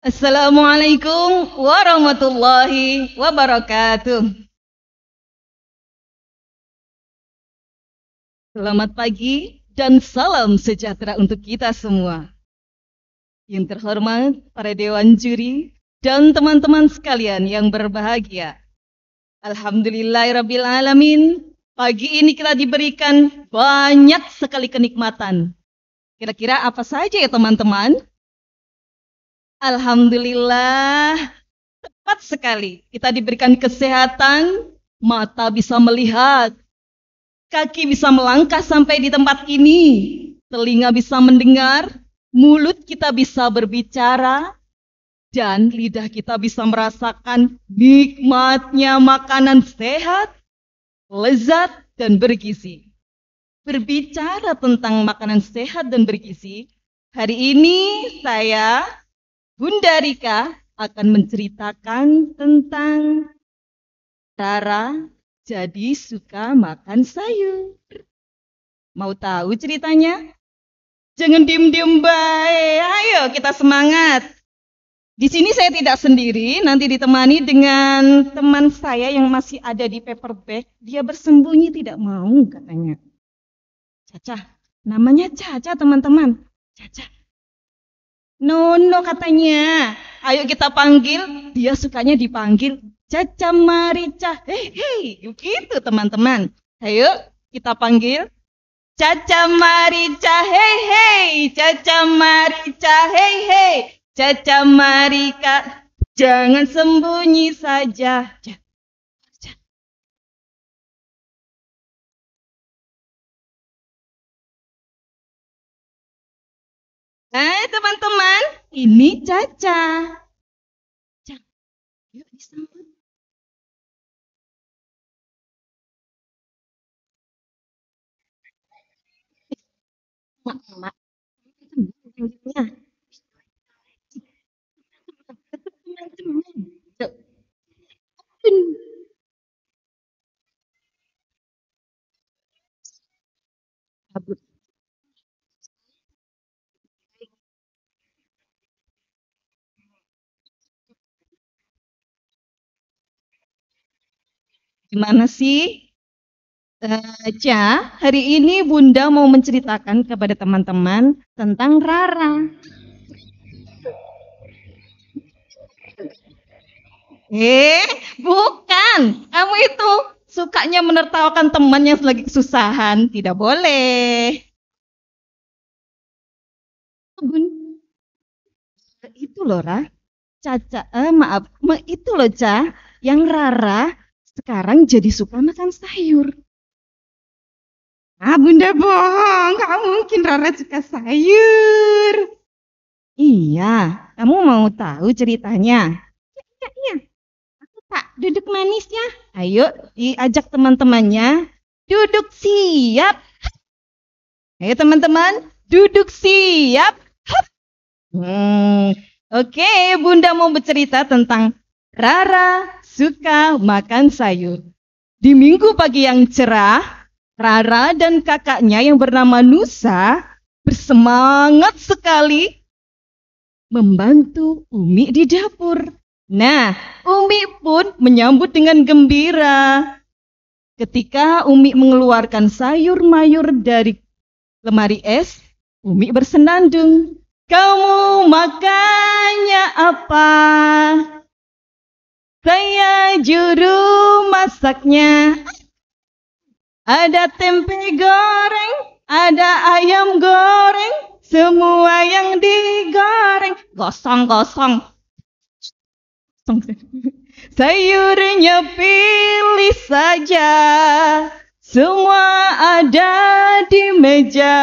Assalamualaikum warahmatullahi wabarakatuh. Selamat pagi dan salam sejahtera untuk kita semua. Yang terhormat para dewan juri dan teman-teman sekalian yang berbahagia. Alhamdulillahirabbil alamin. Pagi ini kita diberikan banyak sekali kenikmatan. Kira-kira apa saja ya teman-teman? Alhamdulillah, tepat sekali. Kita diberikan kesehatan, mata bisa melihat, kaki bisa melangkah sampai di tempat ini, telinga bisa mendengar, mulut kita bisa berbicara, dan lidah kita bisa merasakan nikmatnya makanan sehat, lezat, dan bergizi. Berbicara tentang makanan sehat dan bergizi, hari ini saya, Bunda Rika, akan menceritakan tentang Rara jadi suka makan sayur. Mau tahu ceritanya? Jangan diem-diem baik. Ayo kita semangat. Di sini saya tidak sendiri, nanti ditemani dengan teman saya yang masih ada di paperback. Dia bersembunyi tidak mau katanya. Caca, namanya Caca teman-teman. Caca. Nono katanya. Ayo kita panggil, dia sukanya dipanggil Caca Marica. Hei, gitu teman-teman. Ayo kita panggil Caca Marica. Hei, Caca Marica. Hei, Caca Marica. Jangan sembunyi saja. Teman-teman, ini Caca. Caca, yuk disambut. Mak, Gimana sih? Ca, hari ini Bunda mau menceritakan kepada teman-teman tentang Rara. Bukan. Kamu itu sukanya menertawakan teman yang lagi kesusahan. Tidak boleh. Bun, itu loh, Ra. Caca, maaf, itu loh, Ca. Yang Rara sekarang jadi suka makan sayur. Bunda bohong. Gak mungkin Rara suka sayur. Iya, kamu mau tahu ceritanya? Iya. Aku tak duduk manisnya. Ayo, diajak teman-temannya. Duduk siap. Ayo teman-teman, duduk siap. Oke, Bunda mau bercerita tentang Rara suka makan sayur. Di minggu pagi yang cerah, Rara dan kakaknya yang bernama Nusa bersemangat sekali membantu Umi di dapur. Nah, Umi pun menyambut dengan gembira. Ketika Umi mengeluarkan sayur mayur dari lemari es, Umi bersenandung. Kamu makannya apa? Saya juru masaknya. Ada tempe goreng, ada ayam goreng, semua yang digoreng. Gosong. Sayurnya pilih saja, semua ada di meja.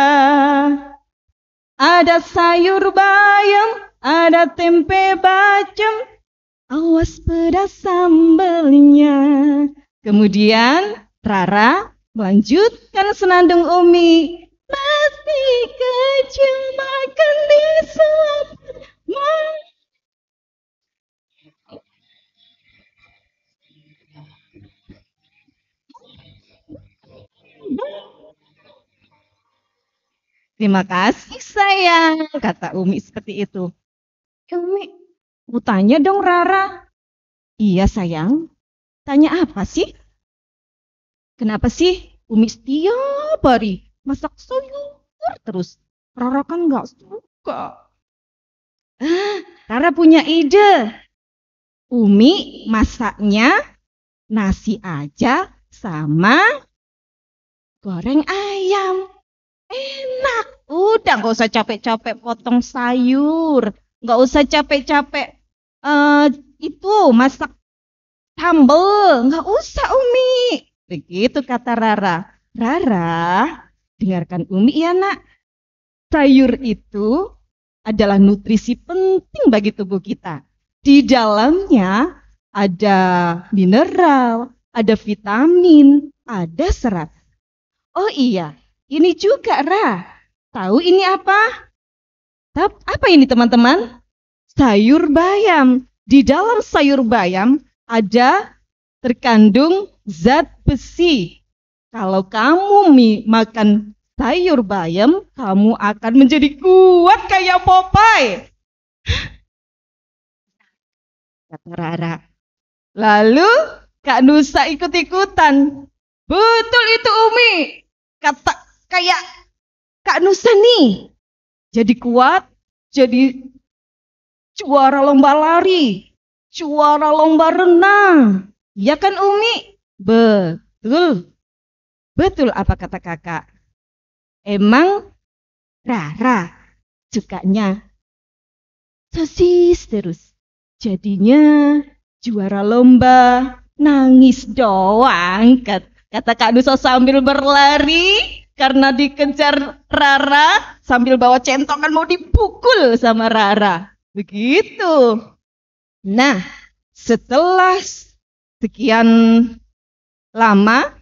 Ada sayur bayam, ada tempe bacem, awas pedas sambelnya. Kemudian Rara melanjutkan senandung Umi. Nasi kecil makan di selatan. Terima kasih sayang, kata Umi seperti itu. Umi, Tanya dong Rara. Iya sayang, tanya apa sih? Kenapa sih Umi setiap hari masak sayur terus? Rara kan nggak suka. Rara punya ide. Umi masaknya nasi aja sama goreng ayam. Enak. Udah nggak usah capek-capek potong sayur. Nggak usah capek-capek eh itu masak sambel. Nggak usah Umi. Begitu kata Rara. Rara, dengarkan Umi ya nak. Sayur itu adalah nutrisi penting bagi tubuh kita. Di dalamnya ada mineral, ada vitamin, ada serat. Oh iya, ini juga Ra. Tahu ini apa? Apa ini teman-teman? Sayur bayam. Di dalam sayur bayam ada terkandung zat besi. Kalau kamu makan sayur bayam, kamu akan menjadi kuat kayak Popeye, kata Rara. Lalu Kak Nusa ikut-ikutan. Betul itu Umi. Kata kayak Kak Nusa nih. Jadi kuat, jadi juara lomba lari, juara lomba renang. Ya kan Umi? Betul. Betul apa kata kakak? Emang Rara sukanya sosis terus. Jadinya juara lomba nangis doang. Kata Kak Nusa sambil berlari karena dikejar Rara sambil bawa centongan mau dipukul sama Rara. Begitu. Nah, setelah sekian lama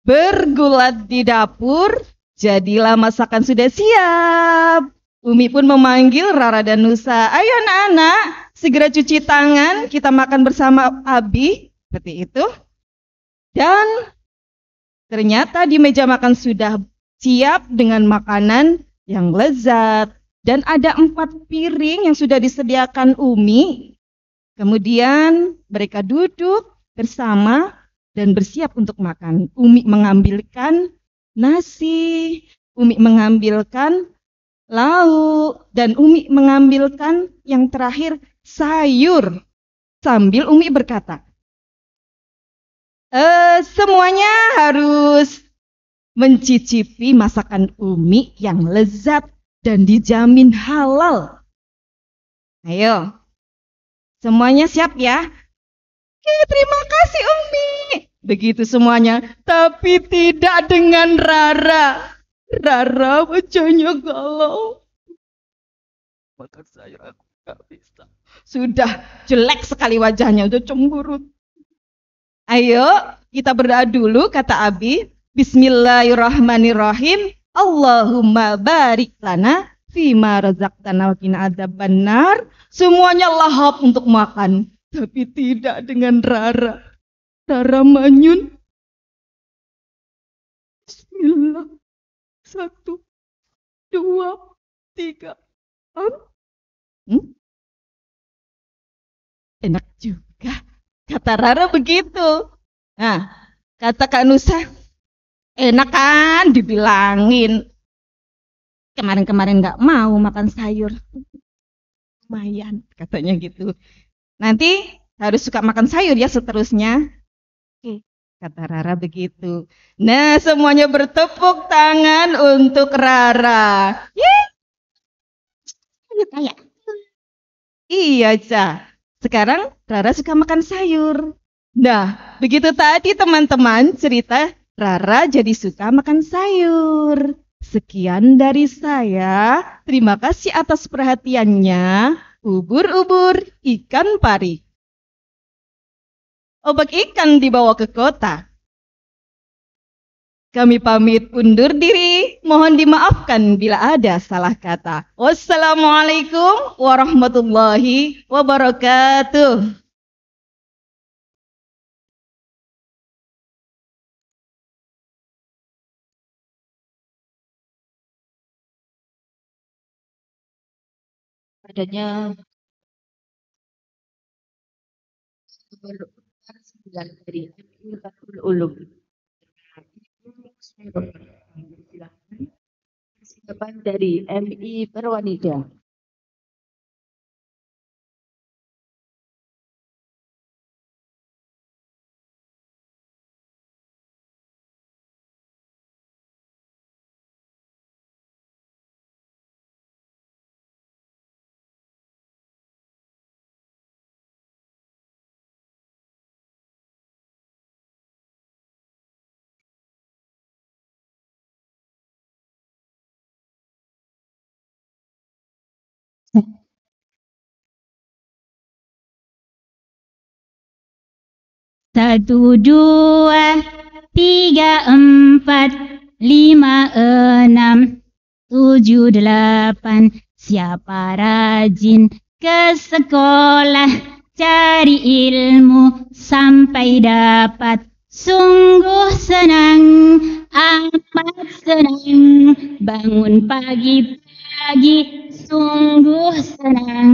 bergulat di dapur, jadilah masakan sudah siap. Umi pun memanggil Rara dan Nusa. Ayo anak-anak, segera cuci tangan, kita makan bersama Abi. Seperti itu. Dan ternyata di meja makan sudah siap dengan makanan yang lezat. Dan ada 4 piring yang sudah disediakan Umi. Kemudian mereka duduk bersama dan bersiap untuk makan. Umi mengambilkan nasi, Umi mengambilkan lauk, dan Umi mengambilkan yang terakhir sayur. Sambil Umi berkata, semuanya harus mencicipi masakan Umi yang lezat dan dijamin halal. Ayo, semuanya siap ya? Oke, terima kasih Umi. Begitu semuanya, tapi tidak dengan Rara. Rara wajahnya galau. Makan sayur aku gak bisa. Sudah jelek sekali wajahnya, udah cemburut. Ayo, kita berdoa dulu, kata Abi. Bismillahirrahmanirrahim. Allahumma barik lana fima razaqtana wa qina adzabannar. Semuanya lahap untuk makan, tapi tidak dengan Rara. Rara manyun. Bismillah. 1, 2, 3. Enak juga. Kata Rara begitu. Nah, kata Kak Nusa, enak kan dibilangin. Kemarin-kemarin gak mau makan sayur. Lumayan, katanya gitu. Nanti harus suka makan sayur ya seterusnya. Oke, kata Rara begitu. Nah, semuanya bertepuk tangan untuk Rara. Kayak iya, Ca. Sekarang Rara suka makan sayur. Nah, begitu tadi teman-teman cerita Rara jadi suka makan sayur. Sekian dari saya. Terima kasih atas perhatiannya. Ubur-ubur ikan pari. Obak ikan dibawa ke kota. Kami pamit undur diri. Mohon dimaafkan bila ada salah kata. Wassalamualaikum warahmatullahi wabarakatuh. Adanya dari MI Fathul Ulum. Silakan persiapan dari MI Perwanida. Satu, dua, tiga, empat, lima, enam, tujuh, delapan. Siapa rajin ke sekolah, cari ilmu sampai dapat. Sungguh senang, amat senang, bangun pagi-pagi, sungguh senang.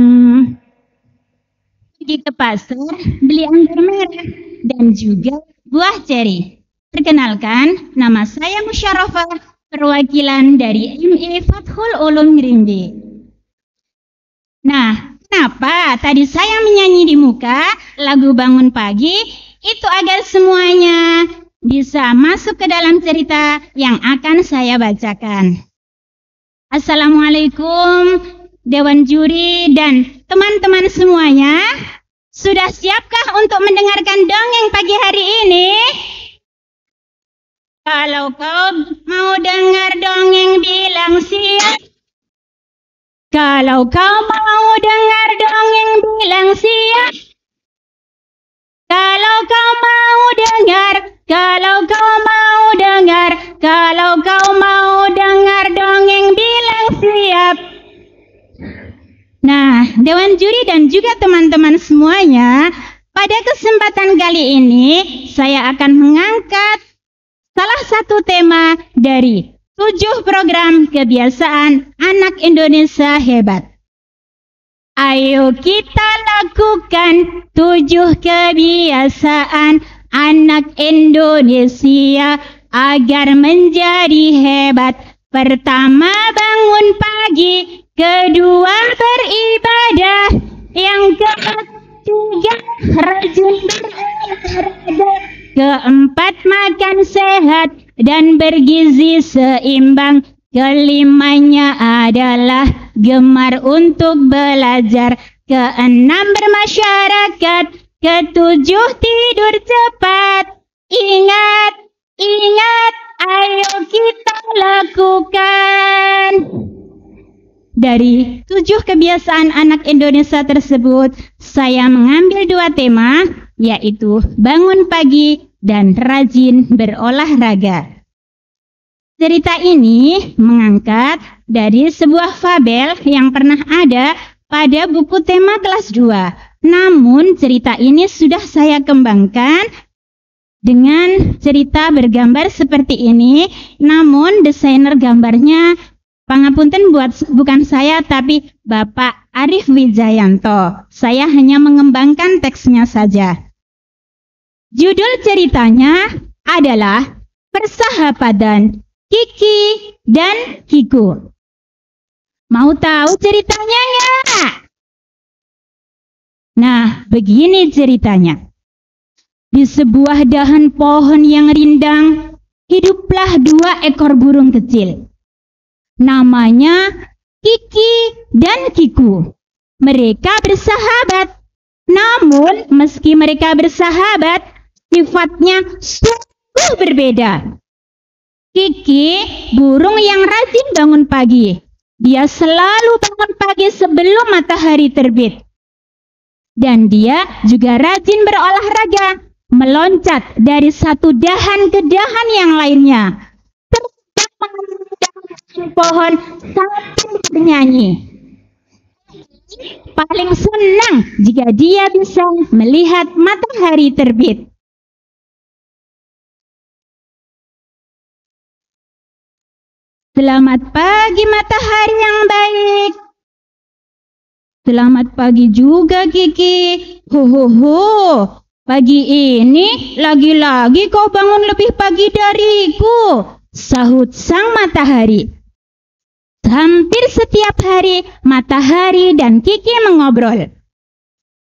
Pergi ke pasar, beli anggur merah dan juga buah ceri. Perkenalkan, nama saya Musyarafah, perwakilan dari MI Fathul Ulum Rimbi. Nah, kenapa tadi saya menyanyi di muka lagu Bangun Pagi? Itu agar semuanya bisa masuk ke dalam cerita yang akan saya bacakan. Assalamualaikum, Dewan Juri dan teman-teman semuanya. Sudah siapkah untuk mendengarkan dongeng pagi hari ini? Kalau kau mau dengar dongeng, bilang siap. Kalau kau mau dengar dongeng, bilang siap. Kalau kau mau dengar, kalau kau mau dengar, kalau kau mau dengar dongeng, bilang siap. Nah, Dewan Juri dan juga teman-teman semuanya, pada kesempatan kali ini saya akan mengangkat salah satu tema dari 7 program kebiasaan anak Indonesia hebat. Ayo kita lakukan 7 kebiasaan anak Indonesia agar menjadi hebat. Pertama, bangun pagi. Kedua, beribadah. Yang ketiga, rajin berolahraga. Keempat, makan sehat dan bergizi seimbang. Kelimanya adalah gemar untuk belajar. Keenam, bermasyarakat. Ketujuh, tidur cepat. Ingat, ingat, ayo kita lakukan. Dari 7 kebiasaan anak Indonesia tersebut, saya mengambil 2 tema, yaitu bangun pagi dan rajin berolahraga. Cerita ini mengangkat dari sebuah fabel yang pernah ada pada buku tema kelas 2. Namun cerita ini sudah saya kembangkan dengan cerita bergambar seperti ini. Namun desainer gambarnya, pangapunten bukan saya tapi Bapak Arif Wijayanto. Saya hanya mengembangkan teksnya saja. Judul ceritanya adalah Persahabatan Kiki dan Kiku. Mau tahu ceritanya nggak? Nah, begini ceritanya. Di sebuah dahan pohon yang rindang, hiduplah 2 ekor burung kecil. Namanya Kiki dan Kiku. Mereka bersahabat. Namun, meski mereka bersahabat, sifatnya sungguh berbeda. Kiki, burung yang rajin bangun pagi. Dia selalu bangun pagi sebelum matahari terbit. Dan dia juga rajin berolahraga, meloncat dari satu dahan ke dahan yang lainnya. Terbang pohon sambil bernyanyi. Paling senang jika dia bisa melihat matahari terbit. Selamat pagi matahari yang baik. Selamat pagi juga Kiki. Ho ho ho. Pagi ini lagi-lagi kau bangun lebih pagi dariku, sahut sang matahari. Hampir setiap hari matahari dan Kiki mengobrol.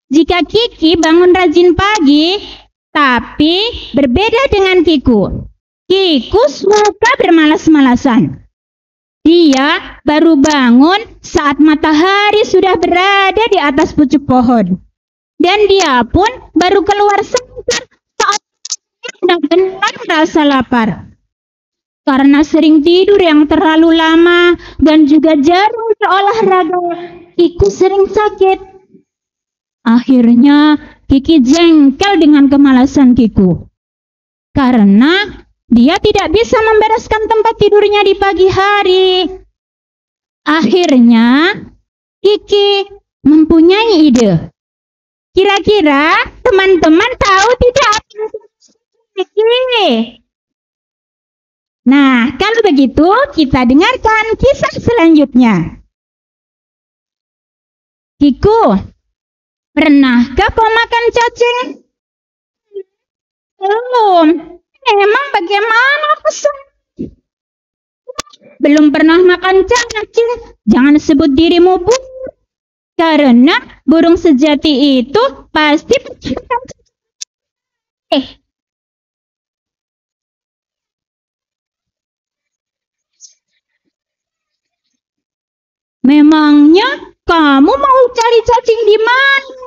Jika Kiki bangun rajin pagi, tapi berbeda dengan Kiku. Kiku suka bermalas-malasan. Dia baru bangun saat matahari sudah berada di atas pucuk pohon. Dan dia pun baru keluar sebentar saat benar-benar merasa lapar. Karena sering tidur yang terlalu lama dan juga jarang berolahraga, Kiku sering sakit. Akhirnya Kiki jengkel dengan kemalasan Kiku. Karena dia tidak bisa membereskan tempat tidurnya di pagi hari. Akhirnya Kiki mempunyai ide. Kira-kira teman-teman tahu tidak apa yang Kiki? Nah, kalau begitu kita dengarkan kisah selanjutnya. Kiku, pernahkah kau makan cacing? Belum. Emang bagaimana pesan? Belum pernah makan cacing. Jangan sebut dirimu burung. Karena burung sejati itu pasti pecinta cacing. Memangnya kamu mau cari cacing di mana?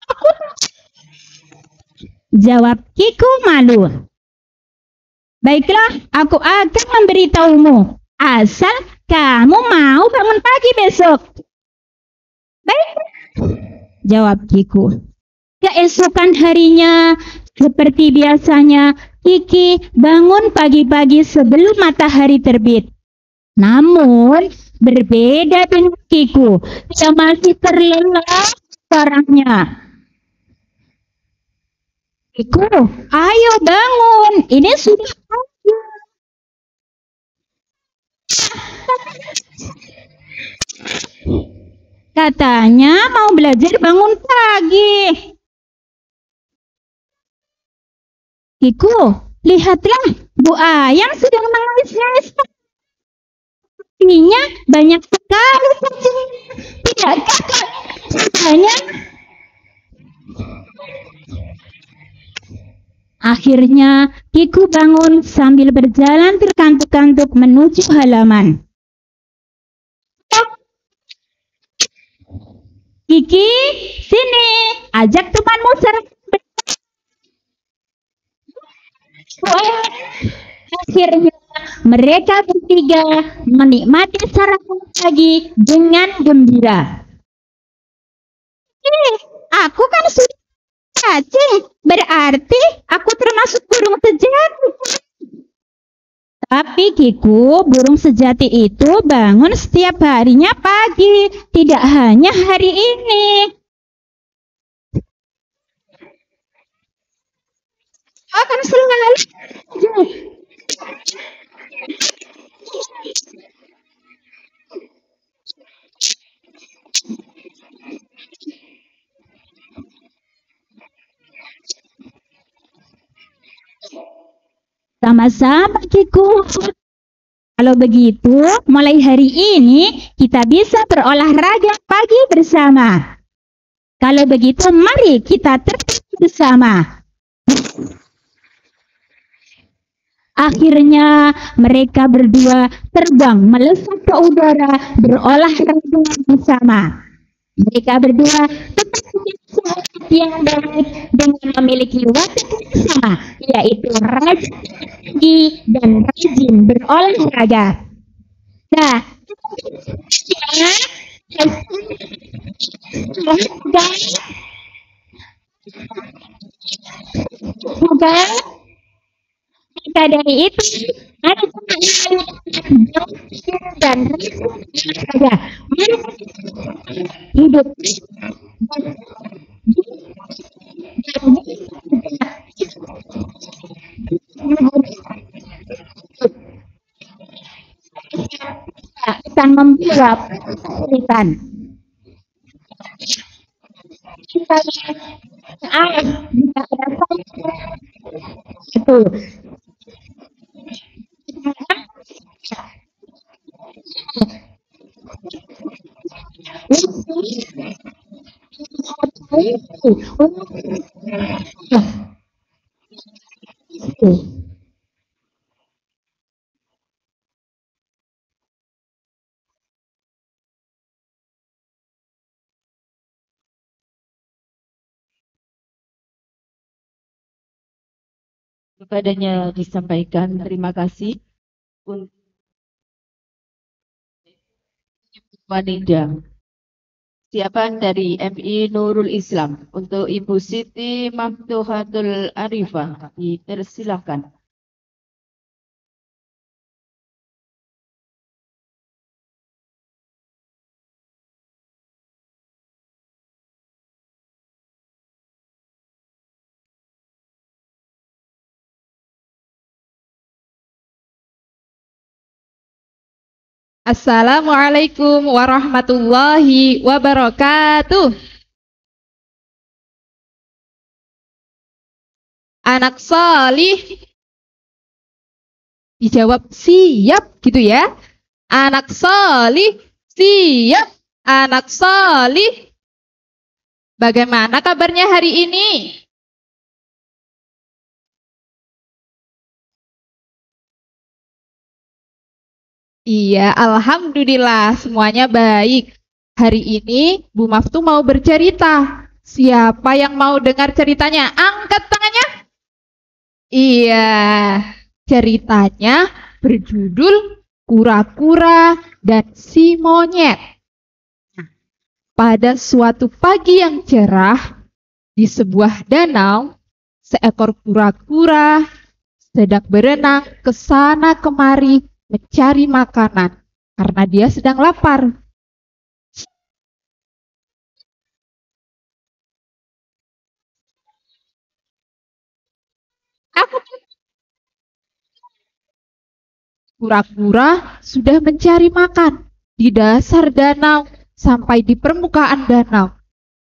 Aku jawab Kiku malu. Baiklah, aku akan memberitahumu. Asal kamu mau bangun pagi besok. Baik, jawab Kiku. Keesokan harinya, seperti biasanya, Kiki bangun pagi-pagi sebelum matahari terbit. Namun, berbeda dengan Kiku, dia masih terlelap parahnya. Kiku, ayo bangun, ini sudah pagi. Katanya mau belajar bangun pagi. Kiku, lihatlah, Bu Ayam sedang mengais-ngais. Artinya banyak sekali cacing. Tidakkah banyak? Akhirnya Kiku bangun sambil berjalan terkantuk-kantuk menuju halaman. Kiki, sini, ajak temanmu sarapan. Akhirnya mereka bertiga menikmati sarapan pagi dengan gembira. Aku kan sudah cacing, berarti aku termasuk burung sejati. Tapi Kiku, burung sejati itu bangun setiap harinya pagi, tidak hanya hari ini. Akan selalu sama-sama Kiku. Kalau begitu, mulai hari ini kita bisa berolahraga pagi bersama. Kalau begitu, mari kita terus bersama. Akhirnya mereka berdua terbang melesat ke udara berolahraga bersama. Mereka berdua tetap sehat yang baik dengan memiliki watak yang sama, yaitu rajin dan rajin berolahraga. Nah, maka dari itu ada dan olahraga hidup akan membuat kesulitan. Kepadanya disampaikan terima kasih untuk wanita. Siapaan dari MI Nurul Islam untuk Ibu Siti Maftuhatul Arifah. Dipersilakan. Assalamualaikum warahmatullahi wabarakatuh. Anak salih. Dijawab siap gitu ya. Anak salih, siap. Anak salih. Bagaimana kabarnya hari ini? Iya, alhamdulillah semuanya baik. Hari ini Bu Maftu mau bercerita. Siapa yang mau dengar ceritanya? Angkat tangannya. Iya, ceritanya berjudul Kura-kura dan si Monyet. Pada suatu pagi yang cerah, di sebuah danau, seekor kura-kura sedang berenang ke sana kemari mencari makanan karena dia sedang lapar. Kura-kura sudah mencari makan di dasar danau sampai di permukaan danau.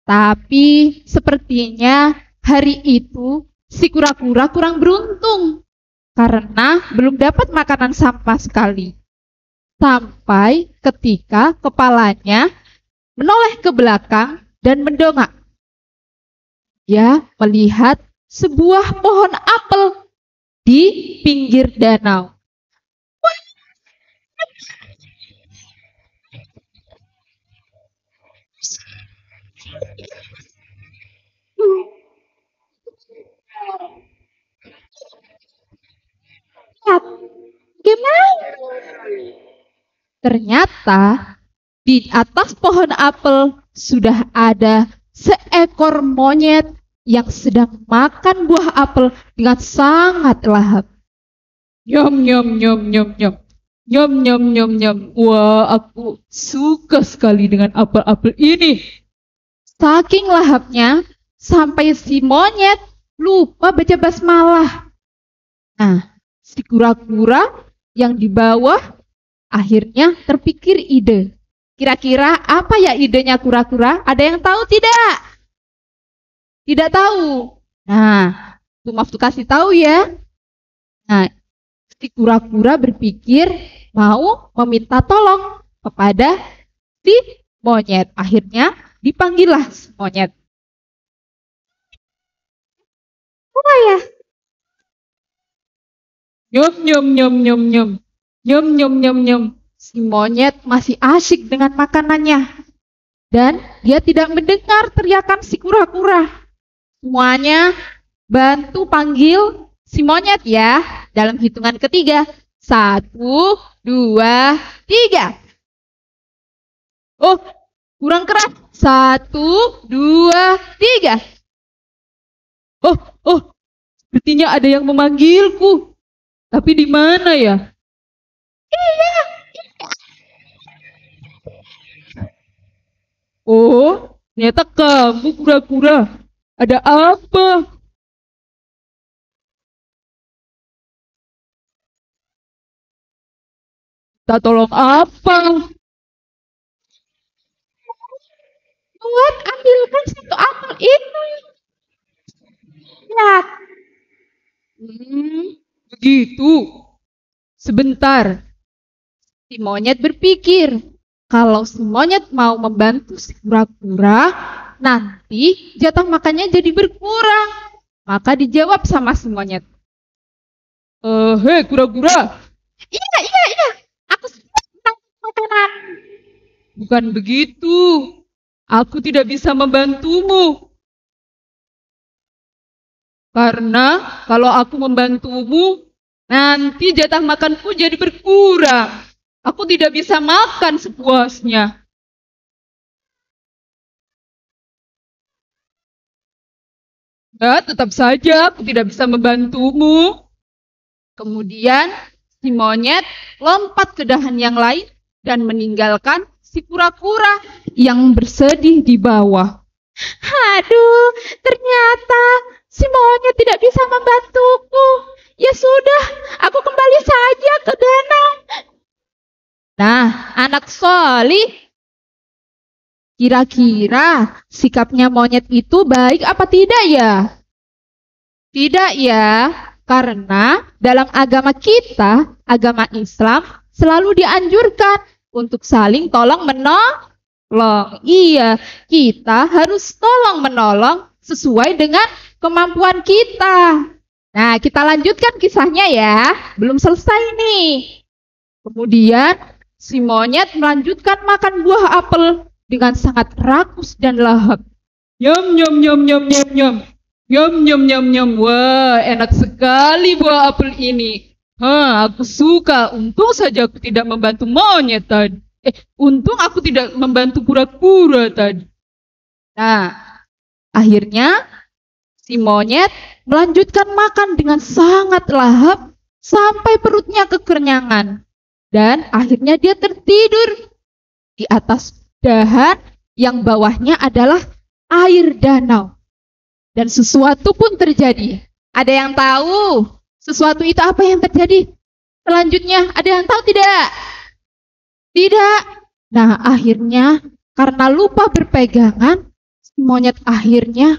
Tapi sepertinya hari itu si kura-kura kurang beruntung karena belum dapat makanan sama sekali. Sampai ketika kepalanya menoleh ke belakang dan mendongak. Dia melihat sebuah pohon apel di pinggir danau. Gimana? Ternyata di atas pohon apel sudah ada seekor monyet yang sedang makan buah apel dengan sangat lahap. Nyom nyom nyom nyom nyom. Nyom nyom nyom nyom. Wah, aku suka sekali dengan apel-apel ini. Saking lahapnya sampai si monyet lupa baca basmalah. Nah, si kura-kura yang di bawah akhirnya terpikir ide. Kira-kira apa ya idenya kura-kura? Ada yang tahu tidak? Tidak tahu. Nah, Bu Maftu kasih tahu ya. Nah, si kura-kura berpikir mau meminta tolong kepada si monyet. Akhirnya dipanggillah si monyet. Apa ya? Nyom nyom nyom nyom nyom. Nyom nyom nyom nyom. Si monyet masih asyik dengan makanannya. Dan dia tidak mendengar teriakan si kura-kura. Semuanya bantu panggil si monyet ya. Dalam hitungan ketiga. 1, 2, 3. Oh, kurang keras. 1, 2, 3. Oh, sepertinya ada yang memanggilku. Tapi di mana ya? Iya. Oh, ternyata kamu kura-kura. Ada apa? Tak tolong apa? Buat ambilkan satu apel itu. Ya. Begitu. Sebentar. Si monyet berpikir, kalau si monyet mau membantu si kura-kura, nanti jatah makannya jadi berkurang. Maka dijawab sama si monyet. Hei kura-kura. Iya. Aku senang makanan. Bukan begitu. Aku tidak bisa membantumu. Karena kalau aku membantumu, nanti jatah makanku jadi berkurang. Aku tidak bisa makan sepuasnya. Ya, tetap saja aku tidak bisa membantumu. Kemudian si monyet lompat ke dahan yang lain dan meninggalkan si kura-kura yang bersedih di bawah. Aduh, ternyata si monyet tidak bisa membantuku. Ya sudah, aku kembali saja ke danau. Nah, anak solih, kira-kira sikapnya monyet itu baik apa tidak ya? Tidak ya, karena dalam agama kita, agama Islam, selalu dianjurkan untuk saling tolong-menolong. Iya, kita harus tolong-menolong sesuai dengan kemampuan kita. Nah, kita lanjutkan kisahnya ya. Belum selesai nih. Kemudian, si monyet melanjutkan makan buah apel dengan sangat rakus dan lahap. Nyam, nyam, nyam, nyam, nyam, nyam. Nyam, nyam, nyam, nyam. Wah, enak sekali buah apel ini. Aku suka. Untung saja aku tidak membantu monyet tadi. Untung aku tidak membantu kura-kura tadi. Nah, akhirnya si monyet melanjutkan makan dengan sangat lahap sampai perutnya kekenyangan. Dan akhirnya dia tertidur di atas dahan yang bawahnya adalah air danau. Dan sesuatu pun terjadi. Ada yang tahu sesuatu itu apa yang terjadi? Selanjutnya, ada yang tahu tidak? Tidak. Nah, akhirnya karena lupa berpegangan, si monyet akhirnya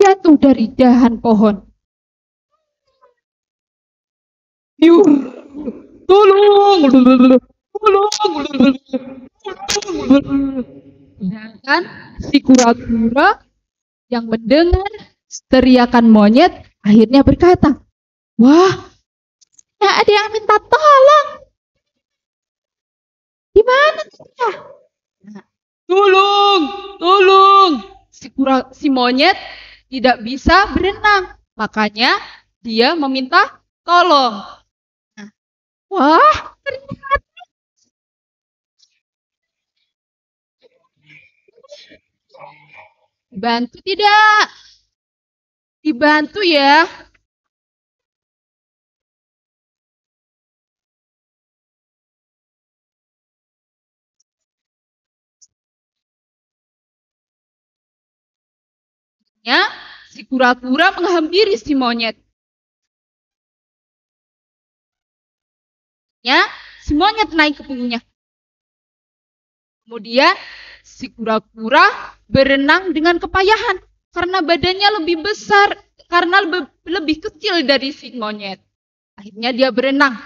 jatuh dari dahan pohon. Yuh, tolong! Sedangkan si kura-kura yang mendengar teriakan monyet akhirnya berkata, wah, ada yang minta tolong. Di mana dia? Tolong. Si monyet tidak bisa berenang, makanya dia meminta tolong. Wah, ternyata dibantu tidak? Dibantu ya. Si kura-kura menghampiri si monyet. Si monyet naik ke punggungnya. Kemudian si kura-kura berenang dengan kepayahan karena badannya lebih besar, karena lebih kecil dari si monyet. Akhirnya dia berenang.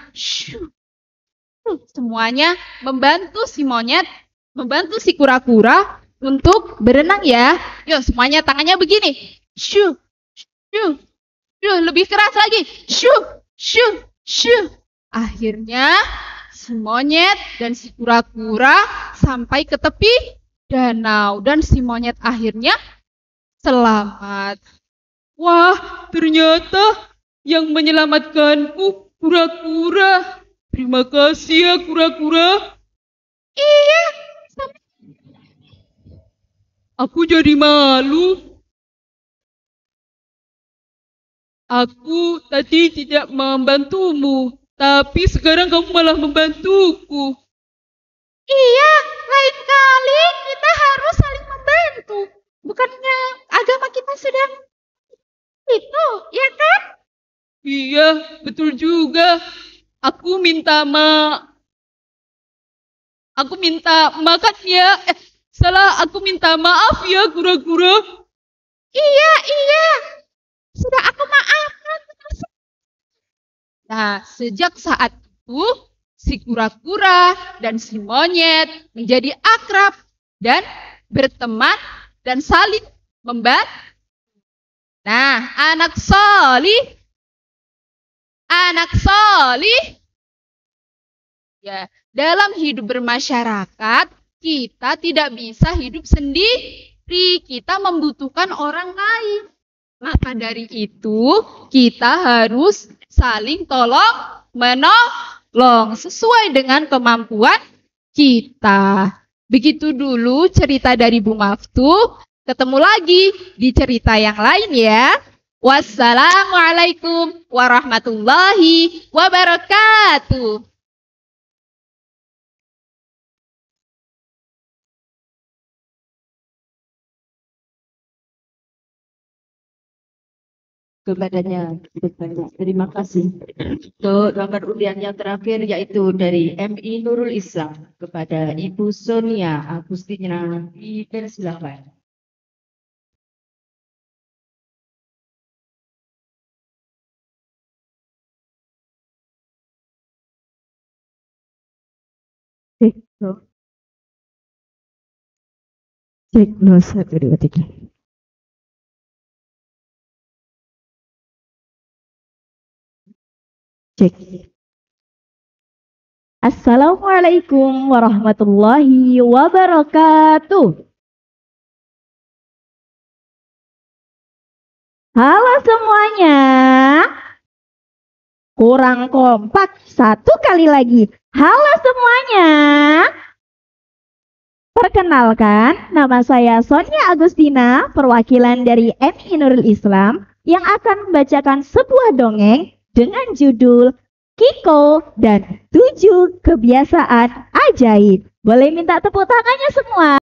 Semuanya membantu si monyet, membantu si kura-kura untuk berenang ya. Yuk, semuanya tangannya begini. Lebih keras lagi. Akhirnya si monyet dan si kura-kura sampai ke tepi danau dan si monyet akhirnya selamat. Wah, ternyata yang menyelamatkanku kura-kura. Terima kasih ya kura-kura. Iya. Aku jadi malu. Aku tadi tidak membantumu, tapi sekarang kamu malah membantuku. Iya, lain kali kita harus saling membantu. Bukannya agama kita sudah itu, ya kan? Iya, betul juga. Aku minta makan ya. Salah aku minta maaf ya kura-kura. Iya, sudah aku maafkan. Nah, sejak saat itu, si kura-kura dan si monyet menjadi akrab dan berteman dan saling membantu. Nah, anak solih, ya, dalam hidup bermasyarakat, kita tidak bisa hidup sendiri. Kita membutuhkan orang lain. Maka dari itu, kita harus saling tolong-menolong sesuai dengan kemampuan kita. Begitu dulu cerita dari Bu Maftuh. Ketemu lagi di cerita yang lain ya. Wassalamualaikum warahmatullahi wabarakatuh. Kepadanya banyak. Terima kasih. Untuk nomor undian yang terakhir yaitu dari MI Nurul Islam kepada Ibu Sonia Agustina, dipersilakan. Cek 1, 2, 3. Cek. Assalamualaikum warahmatullahi wabarakatuh. Halo semuanya. Kurang kompak, satu kali lagi. Halo semuanya. Perkenalkan, nama saya Sonia Agustina, perwakilan dari MI Nurul Islam yang akan membacakan sebuah dongeng dengan judul Kiko dan 7 Kebiasaan Ajaib. Boleh minta tepuk tangannya semua?